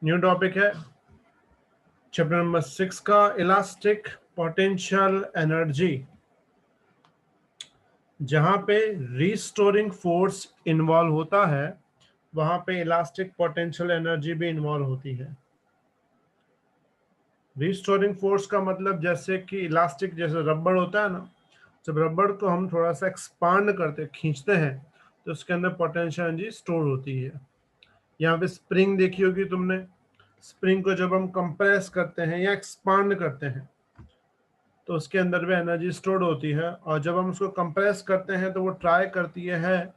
New topic है chapter number 6 का elastic potential energy, जहां पे रिस्टोरिंग फोर्स इन्वॉल्व होता है वहां पे इलास्टिक पोटेंशियल एनर्जी भी इन्वॉल्व होती है। रिस्टोरिंग फोर्स का मतलब जैसे कि इलास्टिक जैसे रबड़ होता है ना, जब रबड़ को हम थोड़ा सा एक्सपांड करते खींचते हैं तो उसके अंदर पोटेंशियल एनर्जी स्टोर होती है। यहाँ पे स्प्रिंग देखी होगी तुमने, स्प्रिंग को जब हम कंप्रेस करते हैं या एक्सपांड करते हैं तो उसके अंदर भी एनर्जी स्टोर्ड होती है, और जब हम उसको कंप्रेस करते हैं तो वो ट्राई करती है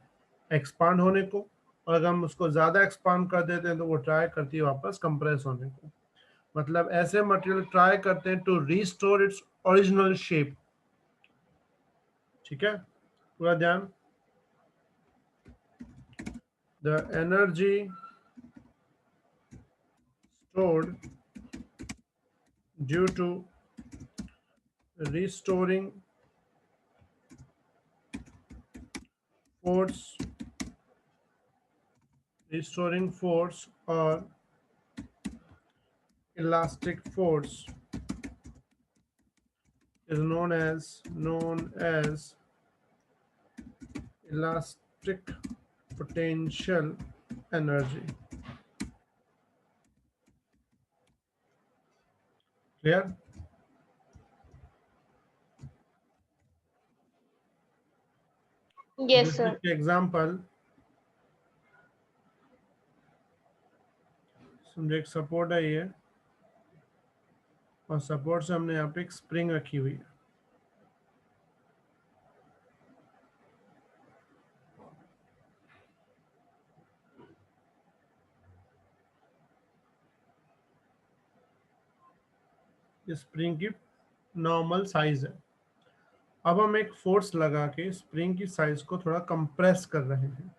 एक्सपांड होने को, और अगर हम उसको ज़्यादा एक्सपांड कर देते हैं तो वो ट्राई करती है वापस कंप्रेस होने को। मतलब ऐसे मटेरियल ट्राई करते हैं to restore its original shape. ठीक है, पूरा ध्यान। The energy stored due to restoring force or elastic force is known as elastic potential energy. Clear? Yes, जैसे sir. कि एग्जांपल समझे, एक सपोर्ट है ये, और सपोर्ट से हमने यहाँ पे एक स्प्रिंग रखी हुई है। ये स्प्रिंग की नॉर्मल साइज है। अब हम एक फोर्स लगा के स्प्रिंग की साइज को थोड़ा कंप्रेस कर रहे हैं।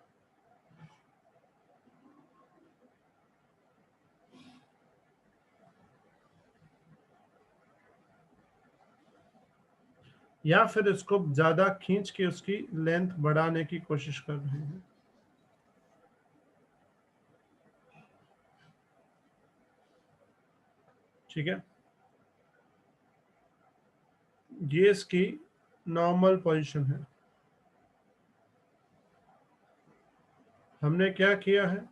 या फिर इसको ज्यादा खींच के उसकी लेंथ बढ़ाने की कोशिश कर रहे हैं। ठीक है, ये इसकी नॉर्मल पोजीशन है। हमने क्या किया है,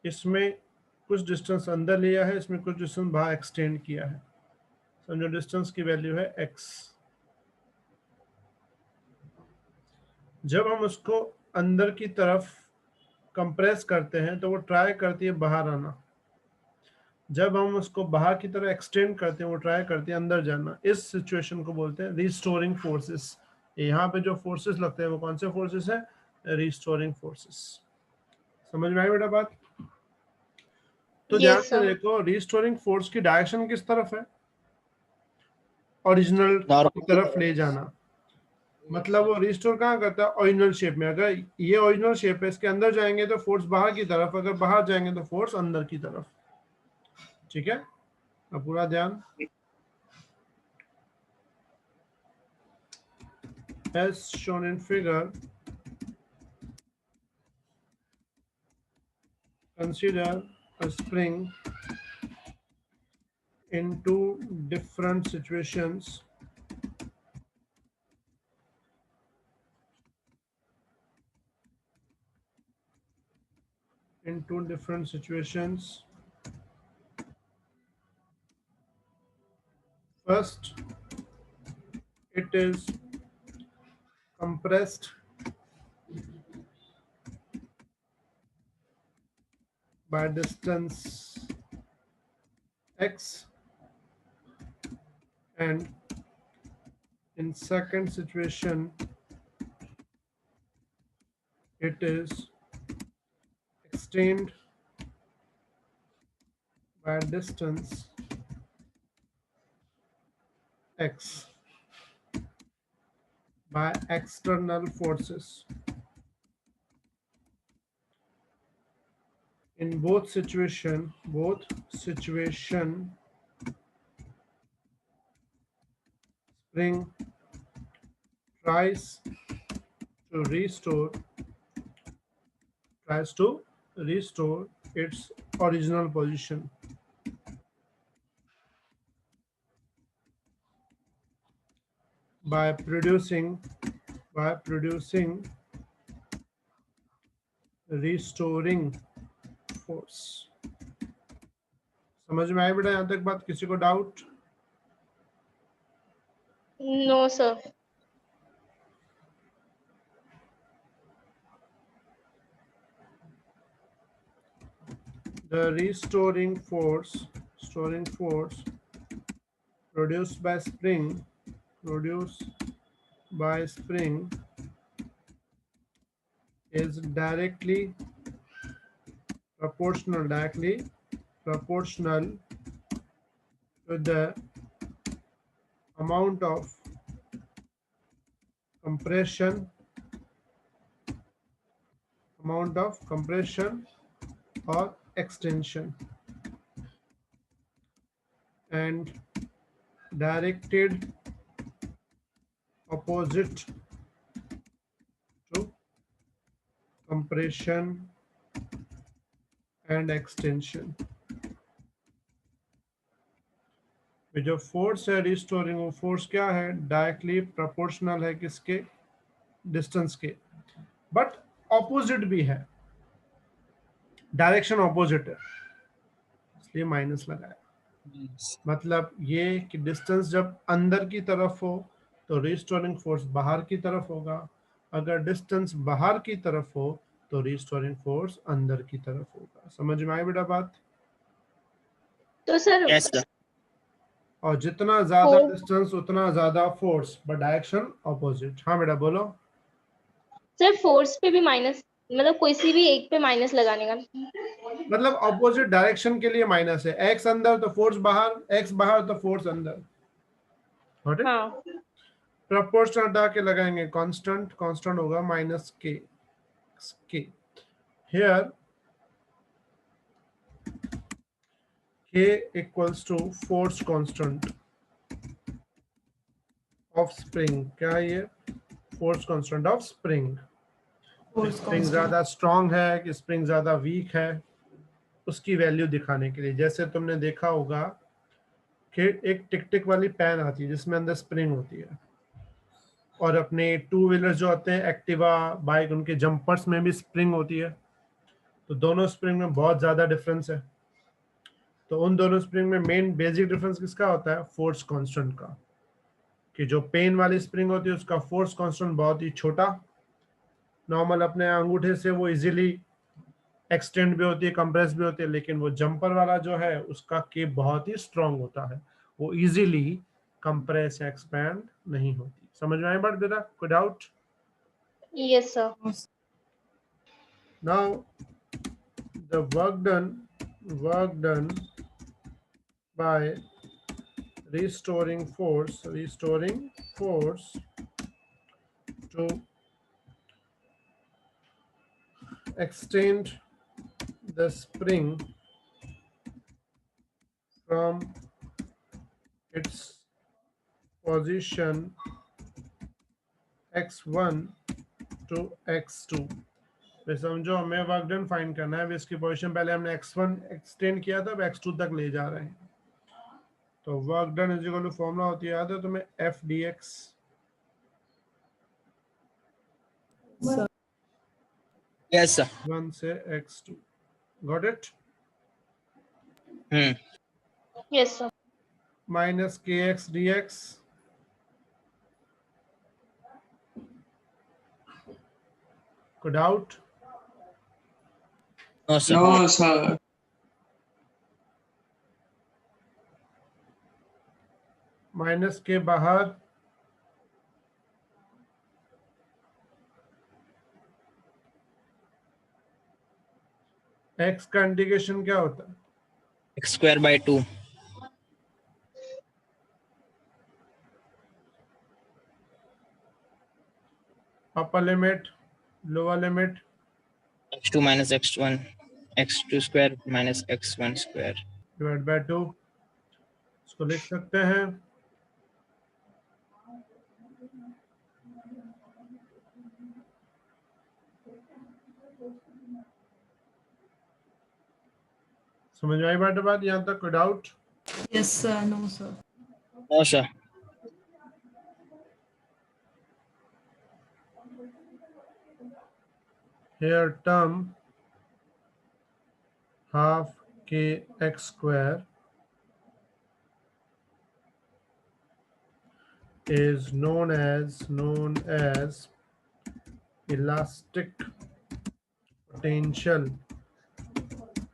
इसमें कुछ डिस्टेंस अंदर लिया है, इसमें कुछ डिस्टेंस बाहर एक्सटेंड किया है। समझो डिस्टेंस की वैल्यू है x। जब हम उसको अंदर की तरफ कंप्रेस करते हैं तो वो ट्राई करती है बाहर आना। जब हम उसको बाहर की तरफ एक्सटेंड करते हैं वो ट्राई करती है अंदर जाना। इस सिचुएशन को बोलते हैं रिस्टोरिंग फोर्सेस। यहाँ पे जो फोर्सेस लगते हैं वो कौन से फोर्सेस है? Restoring forces. समझ में आई बेटा बात? तो ध्यान Yes, से sir. देखो, रिस्टोरिंग फोर्स की डायरेक्शन किस तरफ है? ओरिजिनल की नॉर्मल तरफ ले जाना। मतलब वो रिस्टोर कहाँ करता है? ओरिजिनल शेप में। अगर ये ओरिजिनल शेप है, इसके अंदर जाएंगे तो फोर्स बाहर की तरफ, अगर बाहर जाएंगे तो फोर्स अंदर की तरफ। ठीक है, अब पूरा ध्यान। As shown in figure, consider a spring in two different situations. In two different situations. First, it is compressed by distance x, and in second situation it is extended by distance x by external forces. In both situation spring tries to restore its original position. By producing restoring force. समझ में आया बेटा यहाँ तक बात? किसी को doubt? No sir. The restoring force produced by spring is directly proportional to the amount of compression or extension, and directed opposite to compression and extension. जो फोर्स है रिस्टोरिंग, वो फोर्स क्या है? डायरेक्टली प्रोपोर्शनल है किसके? Distance के, but opposite भी है, डायरेक्शन ऑपोजिट है, इसलिए माइनस लगाया। मतलब ये कि डिस्टेंस जब अंदर की तरफ हो तो रिस्टोरिंग फोर्स बाहर की तरफ होगा, अगर डिस्टेंस बाहर की तरफ हो तो रिस्टोरिंग फोर्स अंदर की तरफ होगा। समझ में आई बेटा बात? तो सर यस सर। और जितना ज्यादा डिस्टेंस उतना ज्यादा फोर्स, बट डायरेक्शन ऑपोजिट। हाँ बेटा बोलो। सर फोर्स पे भी माइनस, मतलब कोई सी भी एक पे माइनस लगाने का, मतलब ऑपोजिट डायरेक्शन के लिए माइनस है, एक्स अंदर तो फोर्स बाहर, एक्स बाहर तो फोर्स अंदर। हाँ। प्रपोर्शनल हटा के लगाएंगे, कांस्टेंट होगा माइनस के। Here K equals to force constant of spring। क्या है ये? Force constant of spring. Spring ज्यादा स्ट्रांग है कि स्प्रिंग ज्यादा वीक है, उसकी वैल्यू दिखाने के लिए। जैसे तुमने देखा होगा कि एक टिक टिक वाली पैन आती है जिसमें अंदर स्प्रिंग होती है, और अपने टू व्हीलर जो आते हैं, एक्टिवा, बाइक, उनके जंपर्स में भी स्प्रिंग होती है। तो दोनों स्प्रिंग में बहुत ज्यादा डिफरेंस है। तो उन दोनों स्प्रिंग में मेन बेसिक डिफरेंस किसका होता है? फोर्स कांस्टेंट का। कि जो पेन वाली स्प्रिंग होती है उसका फोर्स कांस्टेंट बहुत ही छोटा, नॉर्मल अपने अंगूठे से वो इजीली एक्सटेंड भी होती है, कंप्रेस भी होती है, लेकिन वो जंपर वाला जो है उसका के बहुत ही स्ट्रांग होता है, वो इजीली कंप्रेस या एक्सपैंड नहीं होती। समझ में आए बात बेटा? कोई doubt? Yes sir. Now the work done by restoring force to extend the spring from its position x1 to x2। समझो हमें वर्क डन फाइंड करना है, इसकी पोजीशन पहले हमने x1 एक्सटेंड किया था, अब x2 तक ले जा रहे हैं। तो work done is equal to formula होती है, याद है तुम्हें? F dx। Yes sir. 1 से x2। Got it? Yes sir. Minus kx dx। कोई डाउट? No sir. माइनस के बाहर x का इंटीग्रेशन क्या होता है? x square by 2। Upper limit, lower limit, x2 minus x1, x2 square minus x1 square divide by 2। इसको लिख सकते हैं समझ में आई बात? यहाँ तक कोई doubt? Yes, sir. No, sir. No, sir. Here term half kx square is known as elastic potential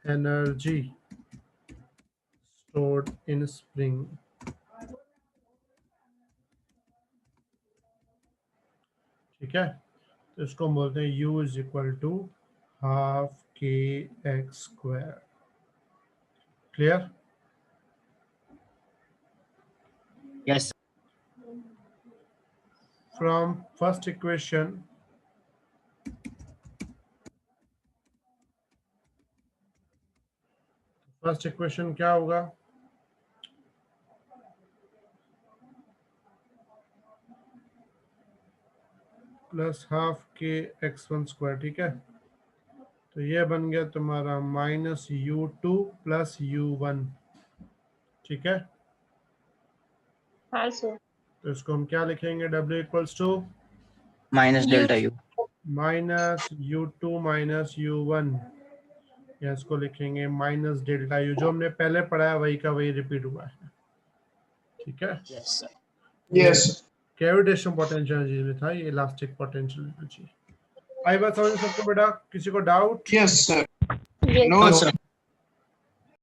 energy stored in spring. ठीक है, तो इसको हम बोलते हैं U is equal to half के X square. Clear? Yes. From first equation, first equation क्या होगा? प्लस हाफ के एक्स वन स्क्वायर. ठीक है, तो ये बन गया तुम्हारा माइनस u2 प्लस u1. ठीक है, हाँ सर. तो इसको हम क्या लिखेंगे? W equals to Minus delta U. Minus u2 minus u1, या इसको लिखेंगे माइनस डेल्टा u. जो हमने पहले पढ़ा है वही का वही रिपीट हुआ है. ठीक है, Yes, sir. Yes. Cavitation potential energy में था, ये इलास्टिक पोटेंशियल एनर्जी. आई बात समझ सबको बेटा? किसी को doubt? Yes, sir. Yes. No, No, sir. sir.